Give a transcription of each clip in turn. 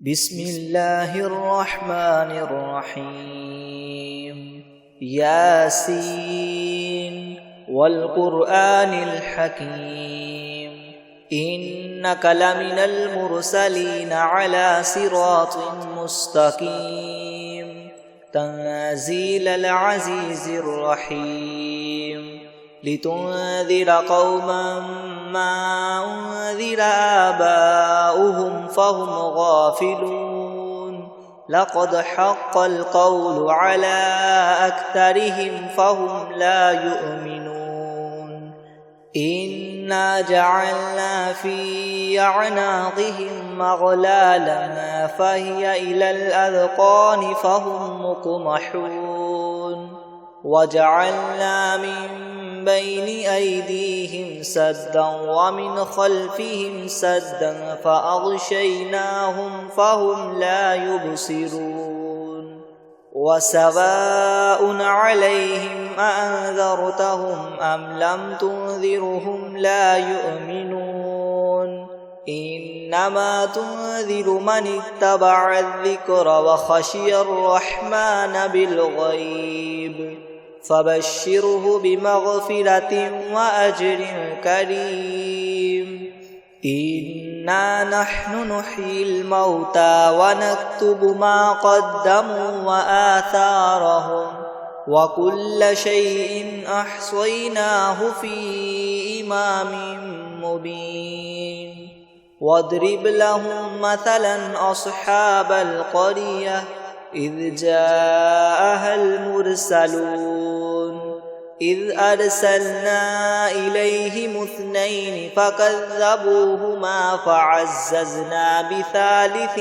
بسم الله الرحمن الرحيم ياسين والقرآن الحكيم إنك لمن المرسلين على صراط مستقيم تنزيل العزيز الرحيم لتنذر قوما ما أنذر آباؤهم فهم غافلون لقد حق القول على أكثرهم فهم لا يؤمنون إنا جعلنا في أعناقهم أغلالا فهي إلى الأذقان فهم مقمحون وجعلنا من بين أيديهم سدا ومن خلفهم سدا فأغشيناهم فهم لا يبصرون وسواء عليهم أأنذرتهم أم لم تنذرهم لا يؤمنون إنما تنذر من اتبع الذكر وخشي الرحمن بالغيب فبشره بمغفرة وأجر كريم إنا نحن نحيي الموتى ونكتب ما قدموا وآثارهم وكل شيء أحصيناه في إمام مبين واضرب لهم مثلا أصحاب القرية إذ جاءها المرسلون إذ أرسلنا إليهم اثنين فكذبوهما فعززنا بثالث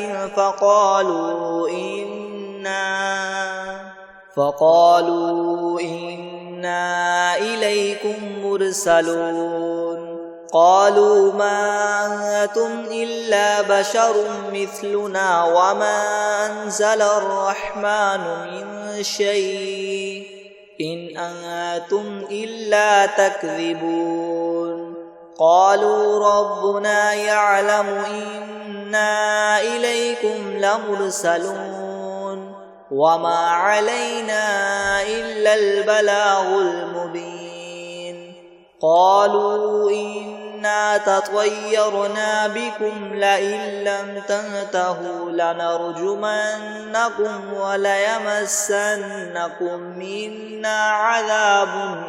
فقالوا إنا إليكم مرسلون قالوا ما أنتم إلا بشر مثلنا وما أنزل الرحمن من شيء إن أنتم إلا تكذبون قالوا ربنا يعلم إنا إليكم لمرسلون وما علينا إلا البلاغ المبين قالوا إنا تطيرنا بكم لئن لم تنتهوا لنرجمنكم وليمسنكم منا عذاب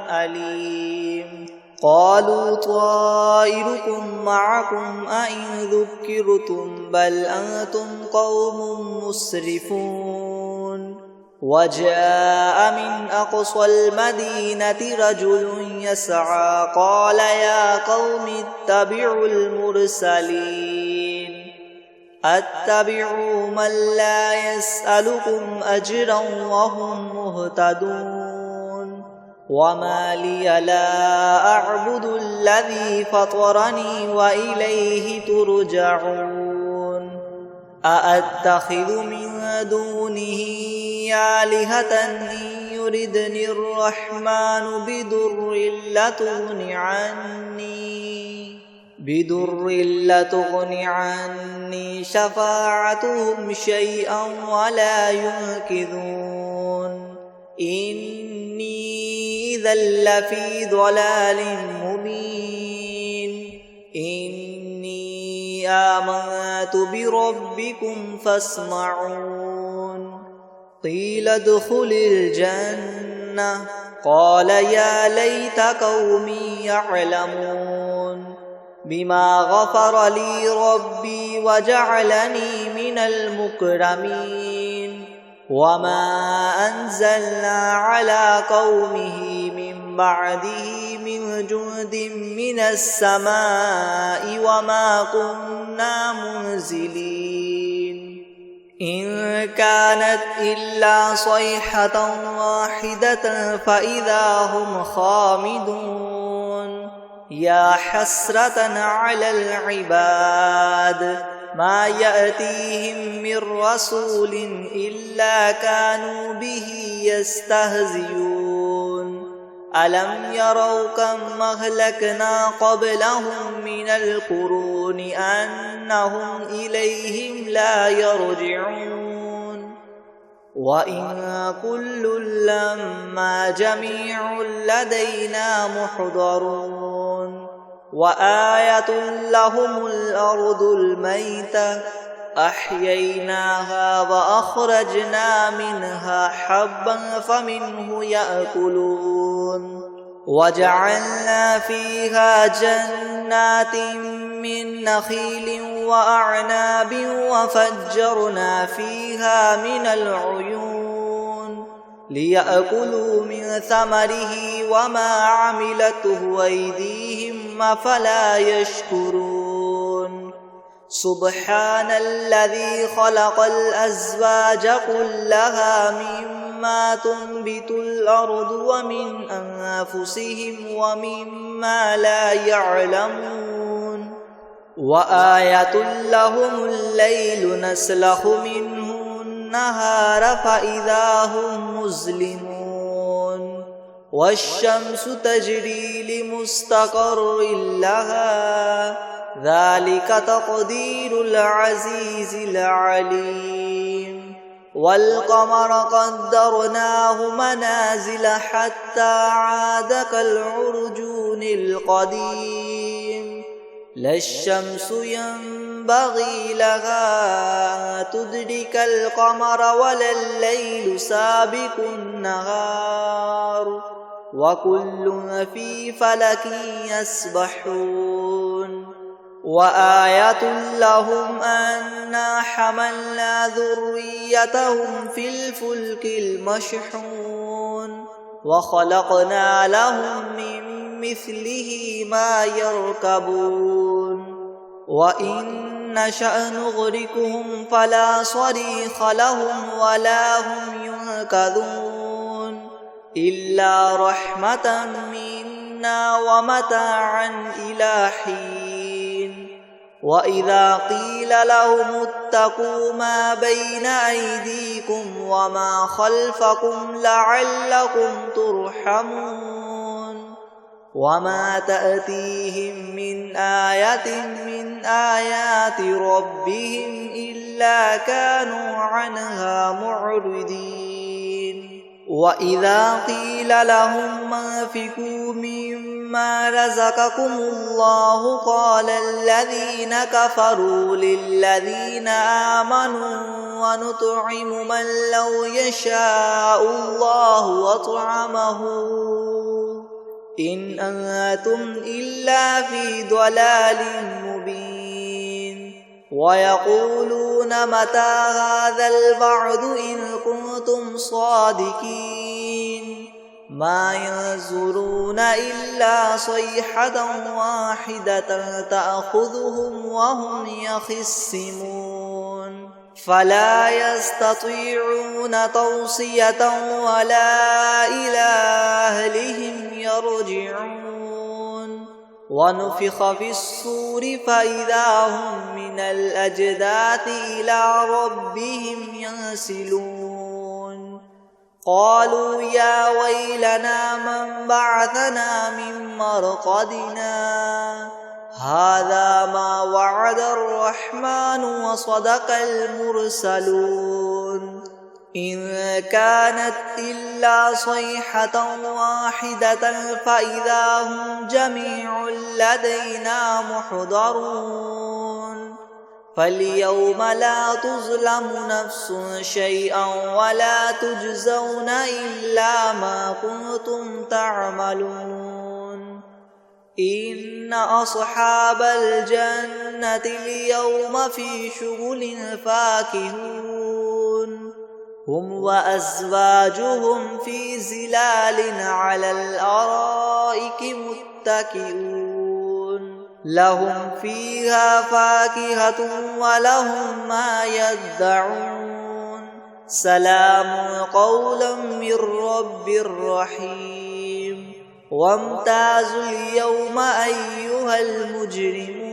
أليم قالوا طائركم معكم أئن ذكرتم بل أنتم قوم مسرفون وجاء من أقصى المدينة رجل يسعى قال يا قوم اتبعوا المرسلين اتبعوا من لا يسألكم أجرا وهم مهتدون وما لي لا أعبد الذي فطرني وإليه ترجعون أأتخذ من دونه آلهة إن يردني الرحمن بدر لتغن عني شفاعتهم شيئا ولا ينقذون إني إذا لفي ضلال مبين إني آمنت بربكم فاسمعون قيل ادخل الجنة قال يا ليت قومي يعلمون بما غفر لي ربي وجعلني من المكرمين وما أنزلنا على قومه من بعده من جند من السماء وما كنا منزلين إن كانت إلا صيحة واحدة فإذا هم خامدون يا حسرة على العباد ما يأتيهم من رسول إلا كانوا به يستهزئون ألم يروا كم أهلكنا قبلهم من القرون أنهم إليهم لا يرجعون وإن كل لما جميع لدينا محضرون وآية لهم الأرض الميتة أحييناها وأخرجنا منها حبا فمنه يأكلون وجعلنا فيها جنات من نخيل وأعناب وفجرنا فيها من العيون ليأكلوا من ثمره وما عملته أيديهم أفلا يشكرون سبحان الذي خلق الأزواج كلها مما تنبت الأرض ومن أنفسهم ومما لا يعلمون وآية لهم الليل نسلخ منه النهار فإذا هم مظلمون والشمس تجري لمستقر لها ذلك تقدير العزيز العليم والقمر قدرناه منازل حتى عاد كالعرجون القديم لا الشمس ينبغي لها تدرك القمر ولا الليل سابق النهار وكل في فلك يسبحون وآية لهم أنا حملنا ذريتهم في الفلك المشحون وخلقنا لهم من مثله ما يركبون وإن نشأ نغرقهم فلا صريخ لهم ولا هم ينقذون إلا رحمة منا ومتاعا إلى حين وإذا قيل لهم اتقوا ما بين أيديكم وما خلفكم لعلكم ترحمون وما تأتيهم من آية من آيات ربهم إلا كانوا عنها معرضين وإذا قيل لهم أنفقوا مما رزقكم الله قال الذين كفروا للذين آمنوا ونطعم من لو يشاء الله أطعمه إن أنتم إلا في ضلال مبين ويقولون متى هذا الوعد إن كنتم صادقين ما ينظرون إلا صيحة واحدة تأخذهم وهم يخصمون فلا يستطيعون توصية ولا إلى أهلهم يرجعون ونفخ في الصور فإذا هم من الأجداث إلى ربهم ينسلون قالوا يا ويلنا من بعثنا من مرقدنا هذا ما وعد الرحمن وصدق المرسلون إن كانت إلا صيحة واحدة فإذا هم جميع لدينا محضرون فاليوم لا تظلم نفس شيئا ولا تجزون إلا ما كنتم تعملون إن أصحاب الجنة اليوم في شغل فاكهون هم وأزواجهم في ظلال على الأرائك متكئون لهم فيها فاكهة ولهم ما يدعون سلام قولا من رب رحيم وامتازوا اليوم أيها المجرمون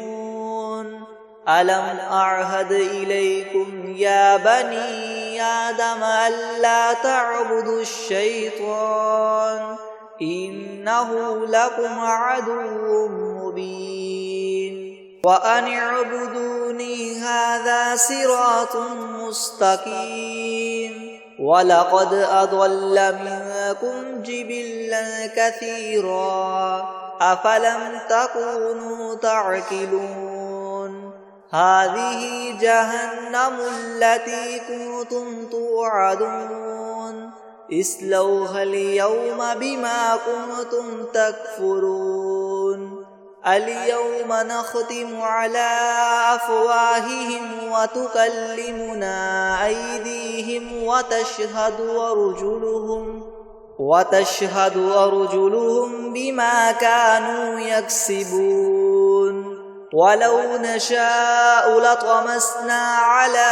ألم أعهد إليكم يا بني آدم ألا تعبدوا الشيطان إنه لكم عدو مبين وأن اعبدوني هذا صراط مستقيم ولقد أضل منكم جبلا كثيرا أفلم تكونوا تعقلون هذه جهنم التي كنتم توعدون اصلوها اليوم بما كنتم تكفرون اليوم نختم على أفواههم وتكلمنا أيديهم وتشهد أرجلهم بما كانوا يكسبون ولو نشاء لطمسنا على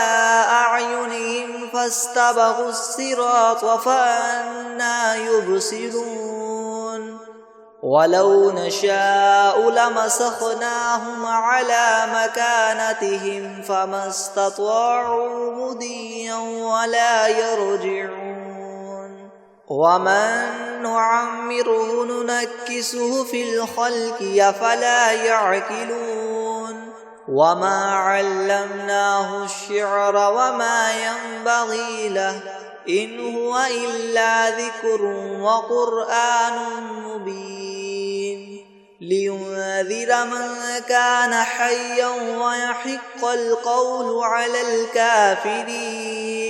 أعينهم فاستبقوا الصراط فأنى يبصرون ولو نشاء لمسخناهم على مكانتهم فما استطاعوا مضيا ولا يرجعون ومن نعمره ننكسه في الخلق أفلا يعقلون وما علمناه الشعر وما ينبغي له إن هو إلا ذكر وقرآن مبين لينذر من كان حيا ويحق القول على الكافرين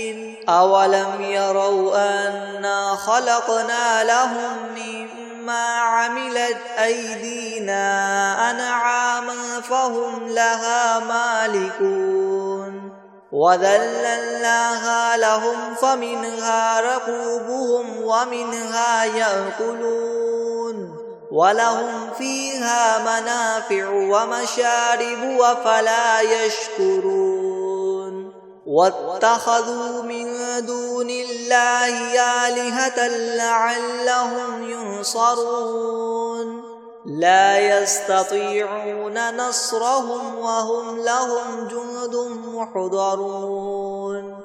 أولم يروا أنا خلقنا لهم مما عملت أيدينا أنعاما فهم لها مالكون وذللناها لهم فمنها ركوبهم ومنها يأكلون ولهم فيها منافع ومشارب أفلا يشكرون واتخذوا من دون الله آلهة لعلهم ينصرون لا يستطيعون نصرهم وهم لهم جند محضرون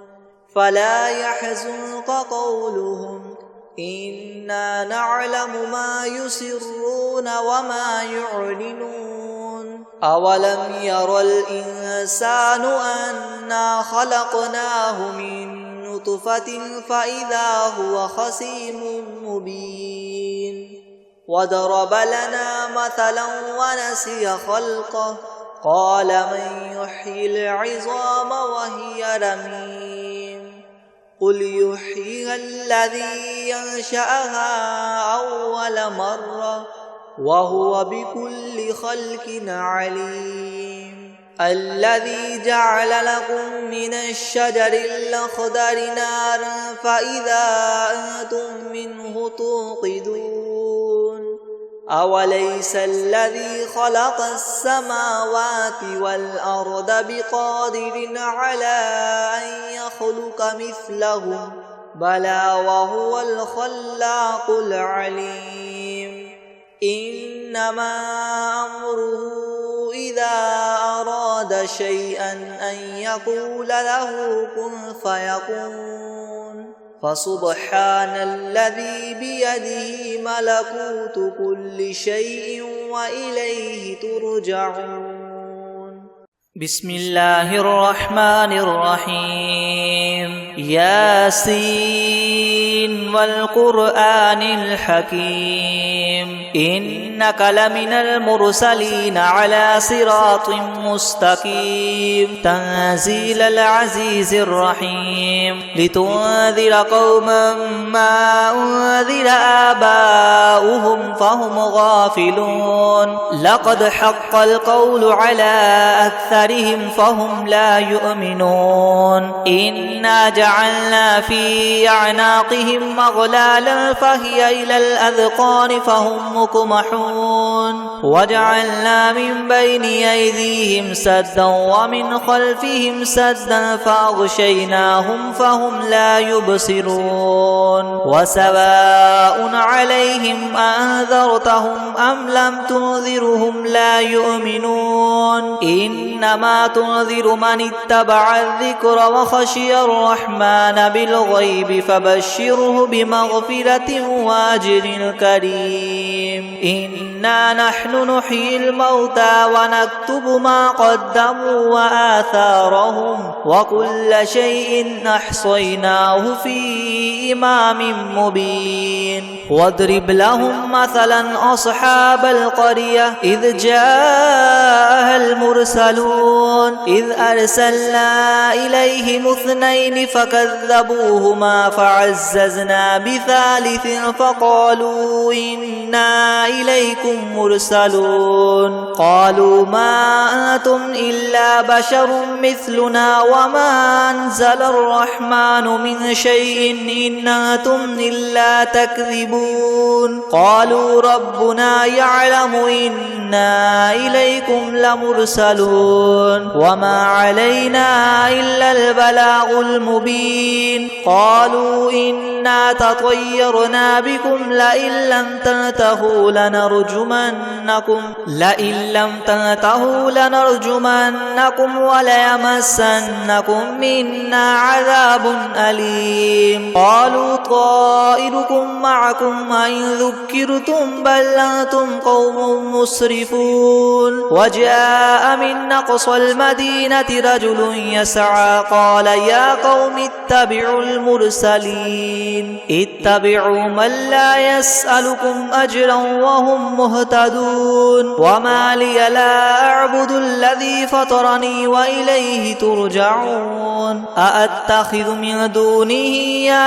فلا يحزنك قولهم إنا نعلم ما يسرون وما يعلنون أولم ير الإنسان أنا خلقناه من نطفة فإذا هو خصيم مبين وضرب لنا مثلا ونسي خلقه قال من يحيي العظام وهي رميم قل يحييها الذي ينشأها أول مرة وهو بكل خلق عليم الذي جعل لكم من الشجر الأخضر نارا فإذا أنتم منه توقدون أوليس الذي خلق السماوات والأرض بقادر على أن يخلق مثلهم بلى وهو الخلاق العليم إنما أمره إذا أراد شيئا أن يقول له كن فيكون فسبحان الذي بيده ملكوت كل شيء وإليه ترجعون بسم الله الرحمن الرحيم ياسين والقرآن الحكيم إنك لمن المرسلين على صراط مستقيم تنزيل العزيز الرحيم لتنذر قوما ما أنذر آباؤهم فهم غافلون لقد حق القول على أكثرهم فهم لا يؤمنون إنا جعلنا في أعناقهم أغلالا فهي إلى الأذقان فهم فهم مكمحون وجعلنا من بين أيديهم سدا ومن خلفهم سدا فأغشيناهم فهم لا يبصرون وسواء عليهم أنذرتهم أم لم تنذرهم لا يؤمنون إنما تنذر من اتبع الذكر وخشي الرحمن بالغيب فبشره بمغفرة وأجر كريم إنا نحن نحيي الموتى ونكتب ما قدموا وآثارهم وكل شيء أحصيناه في إمام مبين واضرب لهم مثلا أصحاب القرية إذ جاءها المرسلون إذ أرسلنا إليهم 2 فكذبوهما فعززنا بثالث فقالوا إنا إليكم مرسلون قالوا ما أنتم إلا بشر مثلنا وما أنزل الرحمن من شيء إن أنتم إلا تكذبون قالوا ربنا يعلم إنا إليكم لمرسلون وما علينا إلا البلاغ المبين قالوا إنا تطيرنا بكم لئن لم تنتهوا لنرجمنكم وليمسنكم منا عذاب أليم قالوا طائركم معكم أئن ذكرتم بل أنتم قوم مسرفون وجاء من أقصى المدينة رجل يسعى قال يا قوم اتبعوا المرسلين اتبعوا من لا يسألكم أجرا وهم مهتدون وما لي لا أعبد الذي فطرني وإليه ترجعون أأتخذ من دونه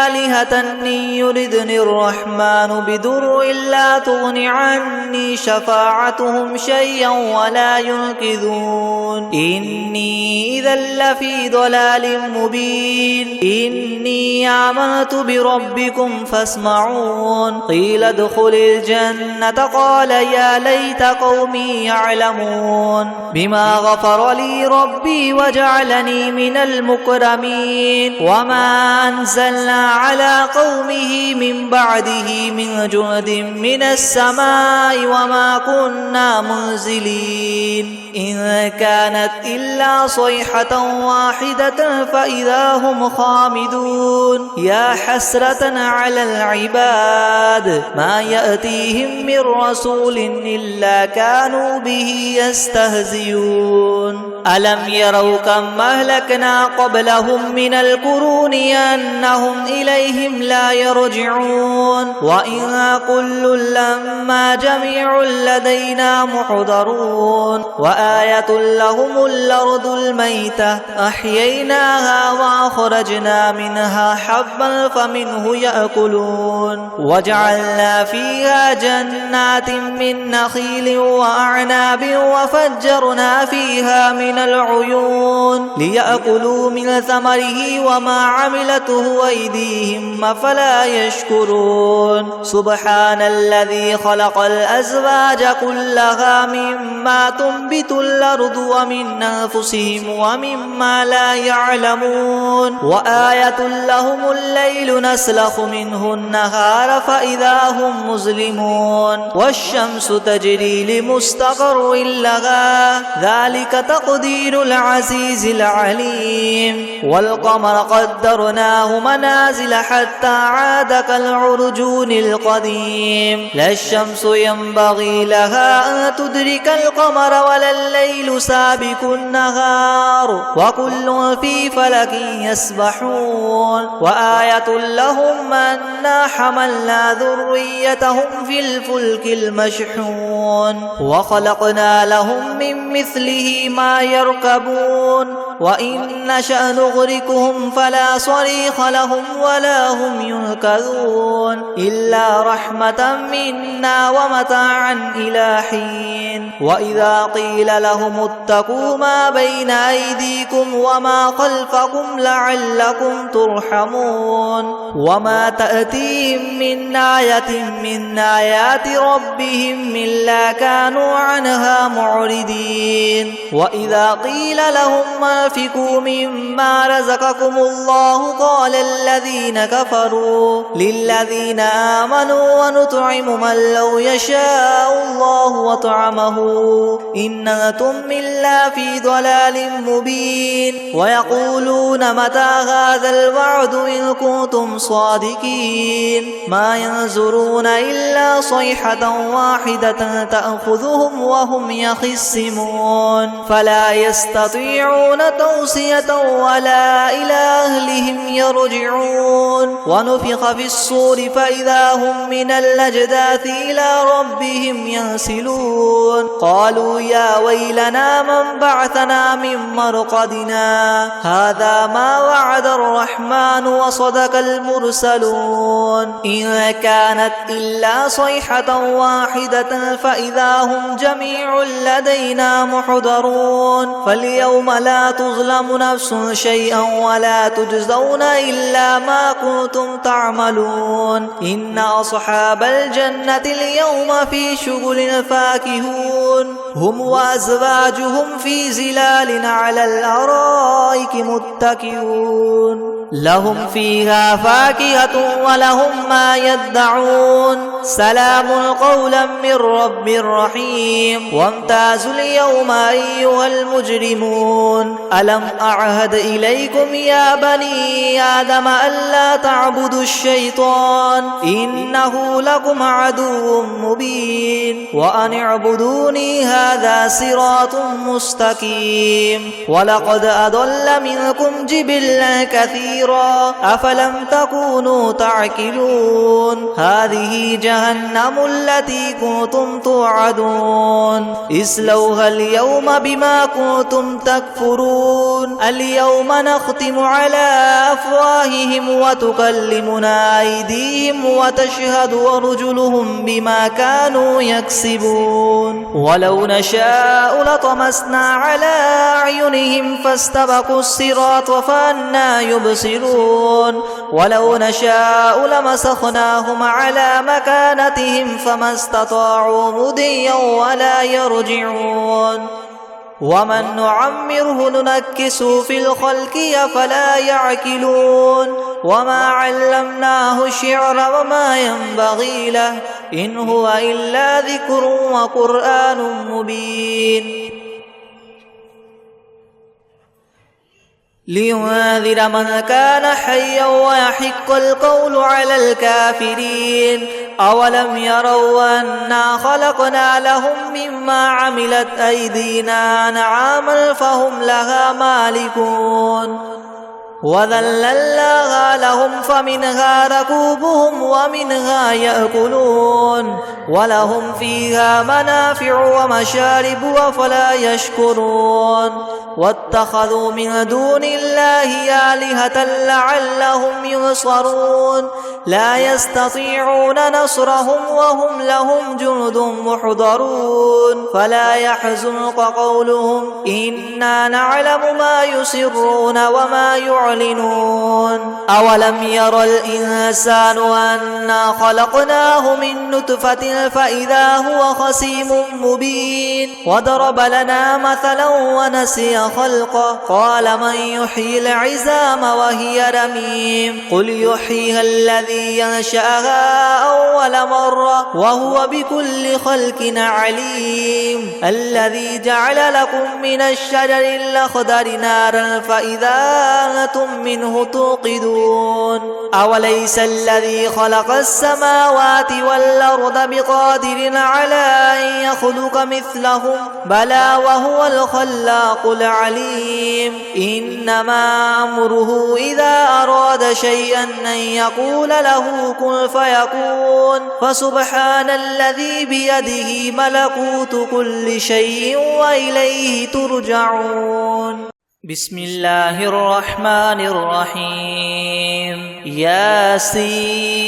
آلهة إن يردني الرحمن بضر لا تغن عني شفاعتهم شيئا ولا ينقذون إني إذا لفي ضلال مبين إني آمنت بربكم فاسمعون قيل ادخل الجنة قال يا ليت قومي يعلمون بما غفر لي ربي وجعلني من المكرمين وما أنزلنا على قومه من بعده من جند من السماء وما كنا منزلين إن كانت إلا صيحة واحدة فإذا هم خامدون يا حسرة على العباد ما يأتيهم من رسول إلا كانوا به يستهزئون ألم يروا كم أهلكنا قبلهم من القرون أنهم إليهم لا يرجعون وإن كل لما جميع لدينا محضرون وآية لهم الأرض الميتة أحييناها وأخرجنا منها حبا فمنه يأكلون وجعلنا فيها جنات من نخيل وأعناب وفجرنا فيها من العيون ليأكلوا من ثمره وما عملته أيديهم أفلا يشكرون سبحان الذي خلق الأزواج كلها مما تنبت الأرض ومن أنفسهم ومما لا يعلمون وآية لهم الليل نسلخ منه النهار فإذا هم مظلمون والشمس تجري لمستقر لها ذلك تقدير العزيز العليم والقمر قدرناه منازل حتى عاد كالعرجون القديم لا الشمس ينبغي لها أن تدرك القمر ولا الليل سابق النهار وكل في فلك يسبحون وآية لهم أنا حملنا ذريتهم في الفلك المشحون وخلقنا لهم من مثله ما يركبون وإن نشأ نغرقهم فلا صريخ لهم ولا هم ينقذون إلا رحمة منا ومتاعا إلى حين وإذا قيل لهم اتقوا ما بين أيديكم وما خلفكم لعلكم ترحمون وما تأتيهم من آية من آيات ربهم إلا كانوا عنها معرضين وإذا قيل لهم أنفقوا مما رزقكم الله قال الذين كفروا للذين آمنوا ونطعم من لو يشاء الله وطعمه إن أنتم إلا في ضلال مبين ويقولون متى هذا الوعد إن كنتم صادقين ما ينظرون إلا صيحة واحدة تأخذهم وهم يخصمون فلا يستطيعون توصية ولا إلى أهلهم يرجعون ونفخ في الصور فإذا هم من الأجداث إلى ربهم ينسلون قالوا يا ويلنا من بعثنا من مرقدنا هذا ما وعد الرحمن وصدق المرسلون إن كانت إلا صيحة واحدة فإذا هم جميع لدينا محضرون فاليوم لا تظلم نفس شيئا ولا تجزون إلا ما كنتم تعملون إن أصحاب الجنة اليوم في شغل فاكهون هم وأزواجهم في ظلال على الأرائك متكئون لهم فيها فاكهة ولهم ما يدعون سلام قولا من رب رحيم وامتازوا اليوم أيها المجرمون ألم أعهد إليكم يا بني آدم ألا تعبدوا الشيطان إنه لكم عدو مبين وأن اعبدوني هذا صراط مستقيم ولقد أضل منكم جبلا كثيرا أفلم تكونوا تعقلون هذه جهنم التي كنتم توعدون اصلوها اليوم بما كنتم تكفرون اليوم نختم على أفواههم وتكلمنا أيديهم وتشهد أرجلهم بما كانوا يكسبون ولو نشاء لطمسنا على أعينهم فاستبقوا الصراط فأنى يبصرون ولو نشاء لمسخناهم على مكانتهم فما استطاعوا مضيا ولا يرجعون ومن نعمره ننكسه في الخلق أفلا يعقلون وما علمناه الشعر وما ينبغي له إن هو إلا ذكر وقرآن مبين لينذر من كان حيا ويحق القول على الكافرين أولم يروا أنا خلقنا لهم مما عملت أيدينا أنعاما فهم لها مالكون وذللناها لهم فمنها ركوبهم ومنها يأكلون ولهم فيها منافع ومشارب أفلا يشكرون واتخذوا من دون الله آلهة لعلهم ينصرون لا يستطيعون نصرهم وهم لهم جند محضرون فلا يحزنك قولهم إنا نعلم ما يسرون وما يعلنون أولم ير الإنسان أنا خلقناه من نطفة فإذا هو خصيم مبين وضرب لنا مثلا ونسي خلقه قال من يحيي العظام وهي رميم قل يحييها الذي ينشأها أول مرة وهو بكل خلق عليم الذي جعل لكم من الشجر الأخضر نارا فإذا أنتم منه توقدون أوليس الذي خلق السماوات والأرض بقادر على أن يخلق مثلهم بلى وهو الخلاق العليم إنما أمره إذا أراد شيئا أن يقول له كن فيكون فسبحان الذي بيده ملكوت كل شيء وإليه ترجعون. بسم الله الرحمن الرحيم ياسين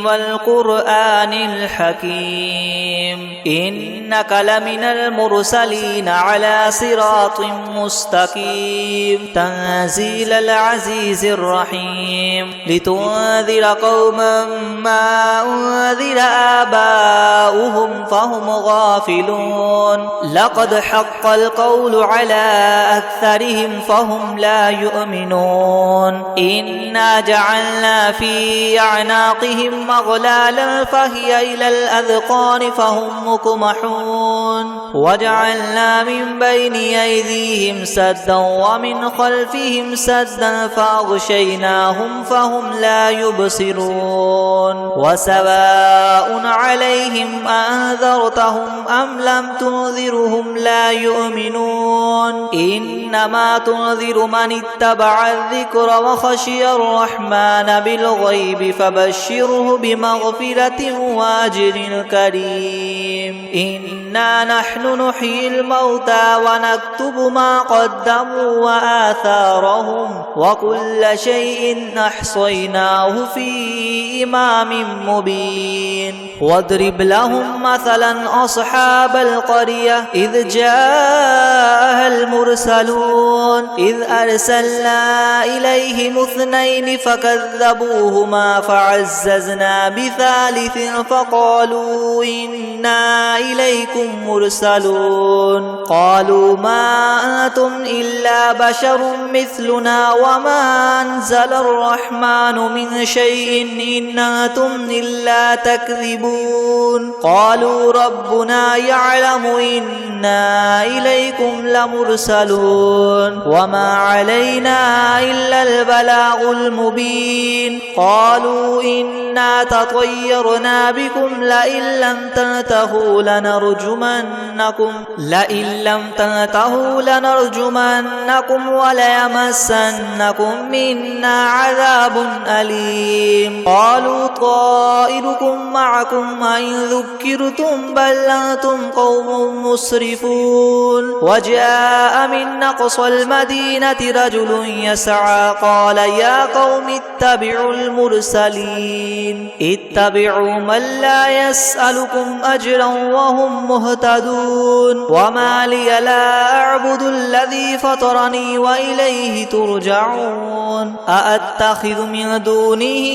والقرآن الحكيم إنك لمن المرسلين على صراط مستقيم تنزيل العزيز الرحيم لتنذر قوما ما أنذر آباؤهم فهم غافلون لقد حق القول على أكثرهم فهم لا يؤمنون إنا جعلنا في أعناقهم أغلالا فهي إلى الأذقان فهم مقمحون وجعلنا من بين أيديهم سدا ومن خلفهم سدا فأغشيناهم فهم لا يبصرون وسواء عليهم أنذرتهم أم لم تنذرهم لا يؤمنون إنما تنذر من اتبع الذكر وخشي الرحمن بالغيب فبشره بمغفرة وأجر كريم إنا نحن نحيي الموتى ونكتب ما قدموا وآثارهم وكل شيء أحصيناه في إمام مبين واضرب لهم مثلا أصحاب القرية إذ جاءها المرسلون إذ أرسلنا إليهم اثنين فكذبوهما فعززنا بثالث فقالوا إنا إليكم مرسلون قالوا ما أنتم إلا بشر مثلنا وما أنزل الرحمن من شيء إن أنتم إلا تكذبون قالوا ربنا يعلم إنا إليكم لمرسلون وما علينا إلا البلاغ المبين قالوا إنا تطيرنا بكم لئن لم تنتهوا لنرجمنكم وليمسنكم منا عذاب أليم قالوا طائركم معكم أئن ذكرتم بل أنتم قوم مسرفون وجاء من أقصى المدينة رجل يسعى قال يا قوم اتبعوا المرسلين اتبعوا من لا يسألكم أجرا وهم مهتدون وما لي لا أعبد الذي فطرني وإليه ترجعون أأتخذ من دونه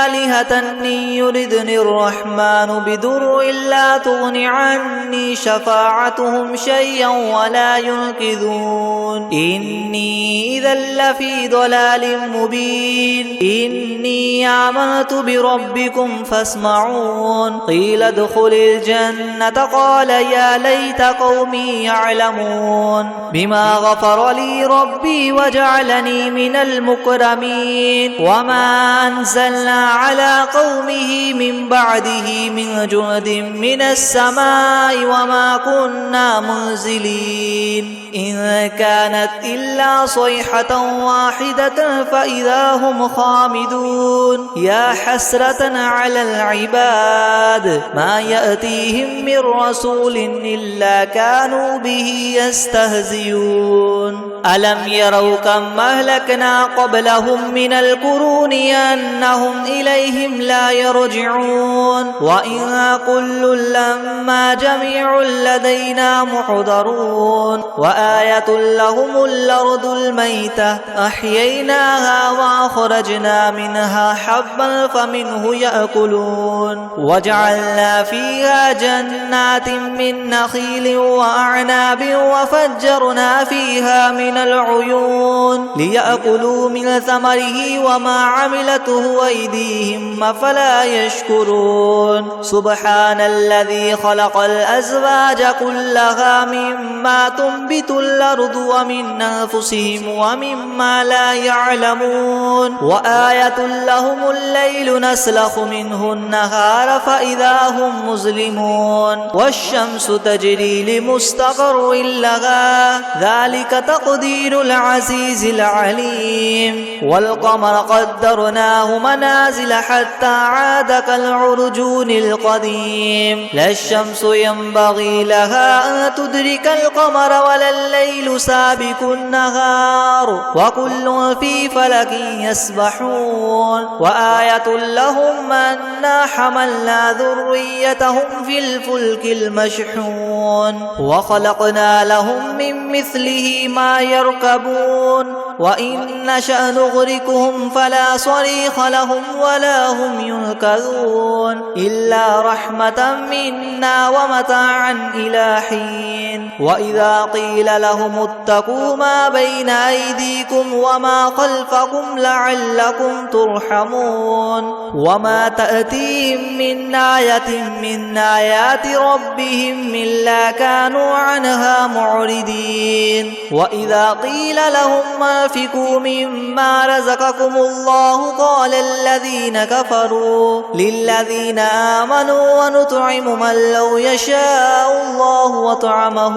آلهة إن يردني الرحمن بدر لا تغن عني شفاعتهم شيئا ولا ينقذون إني إذا لفي ضلال مبين إني آمنت بربكم فاسمعون قيل ادخل الجنة قال يا ليت قومي يعلمون بما غفر لي ربي وجعلني من المكرمين وما أنزلنا على قومه من بعده من جند من السماء وما كنا منزلين إن كانت إلا صيحة واحدة فإذا هم خامدون يا حسرة على العباد ما يأتيهم من رسول إلا كانوا به يستهزئون ألم يروا كم أهلكنا قبلهم من القرون أنهم إليهم لا يرجعون وإن كل لما جميع لدينا محضرون وآية لهم الأرض الميتة أحييناها وأخرجنا منها حبا فمنه يأكلون وجعلنا فيها جنات من نخيل وأعناب وفجرنا فيها من العيون ليأكلوا من ثمره وما عملته أيديهم أفلا يشكرون سبحان الذي خلق الأزواج كلها مما تنبت الأرض ومن أنفسهم ومما لا يعلمون وآية لهم الليل نسلخ منه النهار فإذا هم مظلمون والشمس تجري لمستقر لها ذلك تقدير العزيز العليم والقمر قدرناه منازل حتى عاد كالعرجون القديم لا الشمس ينبغي لها أن تدرك القمر ولا والليل سابق النهار وكل في فلك يسبحون وآية لهم أنا حملنا ذريتهم في الفلك المشحون وخلقنا لهم من مثله ما يركبون وإن نشأ نغرقهم فلا صريخ لهم ولا هم ينقذون إلا رحمة منا ومتاعا إلى حين وإذا قيل لهم اتقوا ما بين أيديكم وما خلفكم لعلكم ترحمون وما تأتيهم من آية من آيات ربهم إلا كانوا عنها معرضين وإذا قيل لهم أنفقوا مما رزقكم الله قال الذين كفروا للذين آمنوا ونطعم من لو يشاء الله وطعمه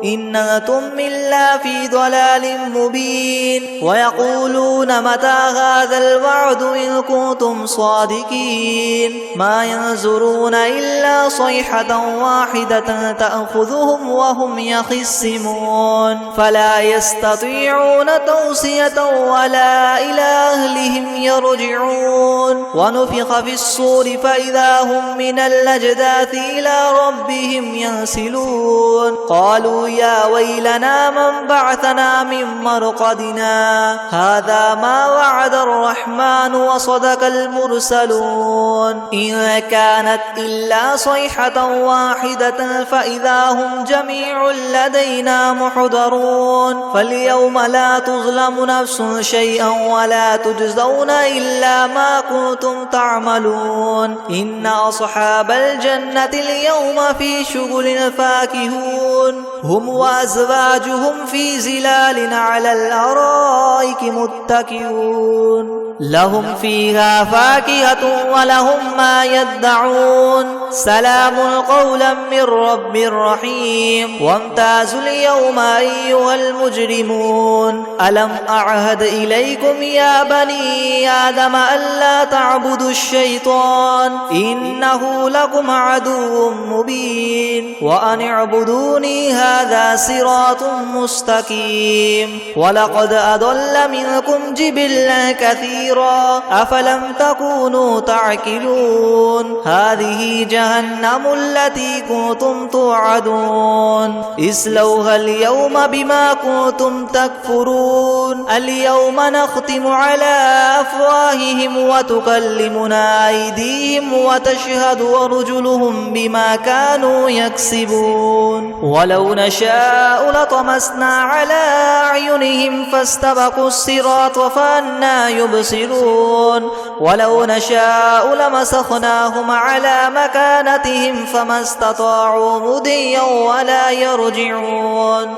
إن أنتم إلا في ضلال مبين ويقولون متى هذا الوعد إن كنتم صادقين ما ينظرون إلا صيحة واحدة تأخذهم وهم يخصمون فلا يستطيعون توصية ولا إلى أهلهم يرجعون ونفخ في الصور فإذا هم من الأجداث إلى ربهم ينسلون قالوا يا ويلنا من بعثنا من مرقدنا هذا ما وعد الرحمن وصدق المرسلون إن كانت إلا صيحة واحدة فإذا هم جميع لدينا محضرون فاليوم لا تظلم نفس شيئا ولا تجزون إلا ما كنتم تعملون إن أصحاب الجنة اليوم في شغل فاكهون هم وأزواجهم في ظلال على الأرائك متكئون لهم فيها فاكهة ولهم ما يدعون سلام قولا من رب رحيم وامتازوا اليوم أيها المجرمون ألم أعهد إليكم يا بني آدم ألا تعبدوا الشيطان إنه لكم عدو مبين وأن اعبدوني هذا صراط مستقيم ولقد أضل منكم جبلا كثيرا أفلم تكونوا تعقلون هذه جهنم التي كنتم توعدون اصلوها اليوم بما كنتم تكفرون اليوم نختم على أفواههم وتكلمنا أيديهم وتشهد أرجلهم بما كانوا يكسبون ولو نشاء لطمسنا على أعينهم فاستبقوا الصراط فأنى يبصرون ولو نشاء لمسخناهم على مكانتهم فما استطاعوا مضيا ولا يرجعون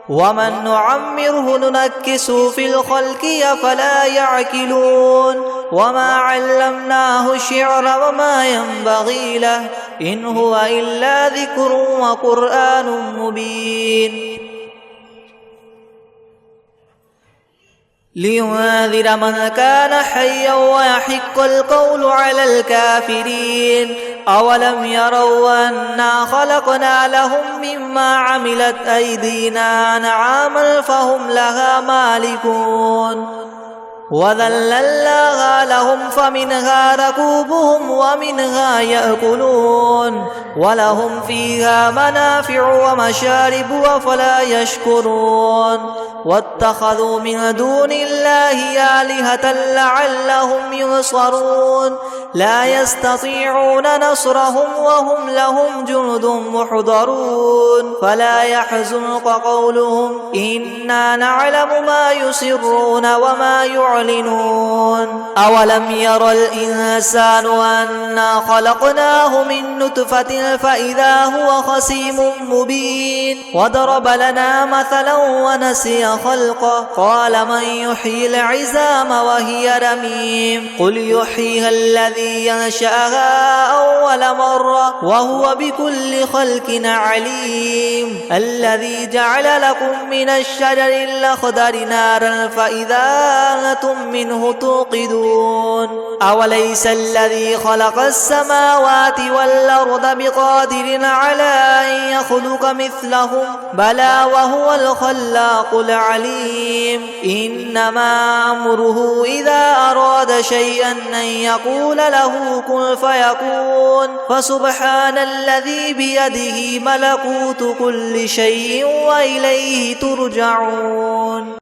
ومن نعمره ننكسه في الخلق أفلا يعقلون وما علمناه الشعر وما ينبغي له إن هو إلا ذكر وقرآن مبين لينذر من كان حيا ويحق القول على الكافرين أولم يروا أنا خلقنا لهم مما عملت أيدينا أنعاما فهم لها مالكون وذللناها لهم فمنها ركوبهم ومنها يأكلون ولهم فيها منافع ومشارب أفلا يشكرون واتخذوا من دون الله آلهة لعلهم ينصرون لا يستطيعون نصرهم وهم لهم جند محضرون فلا يحزنك قولهم إنا نعلم ما يسرون وما يعلنون أولم ير الإنسان أنا خلقناه من نطفة فإذا هو خصيم مبين وضرب لنا مثلا ونسي خلقه قال من يحيي العظام وهي رميم قل يحييها الذي ينشأها أول مرة وهو بكل خلق عليم الذي جعل لكم من الشجر الأخضر نارا فإذا أنتم منه توقدون أوليس الذي خلق السماوات والأرض بقادر على أن يخلق مثلهم بلى وهو الخلاق العليم إنما أمره إذا أراد شيئا أن يقول له كن فيكون فسبحان الذي بيده ملكوت كل شيء وإليه ترجعون.